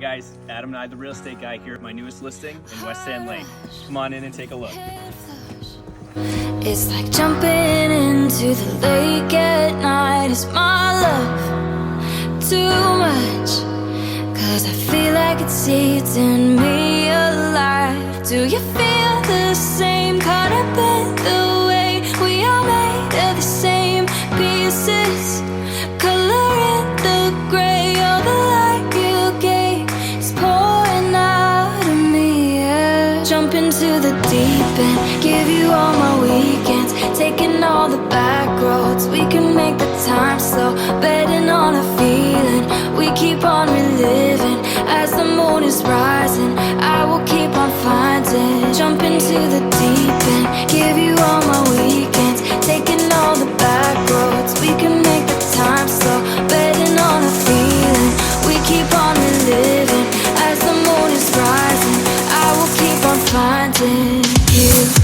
guys, Adam and I, the real estate guy here at my newest listing in West Sand Lake. Come on in and take a look. It's like jumping into the lake at night. Is my love too much? Cause I feel like it's eating me alive. Do you feel the same? Caught up in the way we are made of the same pieces. Color in the gray, all the light you gave is pouring out of me, yeah. Jump into the deep end, give you all my weekends, taking all the back roads. We can make the time slow, betting on a feeling. We keep on reliving as the moon is rising. I will keep on finding. Jump into the deep end, give you all my weekends, taking all the back roads. We can make the time slow, betting on a feeling. We keep on reliving as the moon is rising. I will keep on finding you.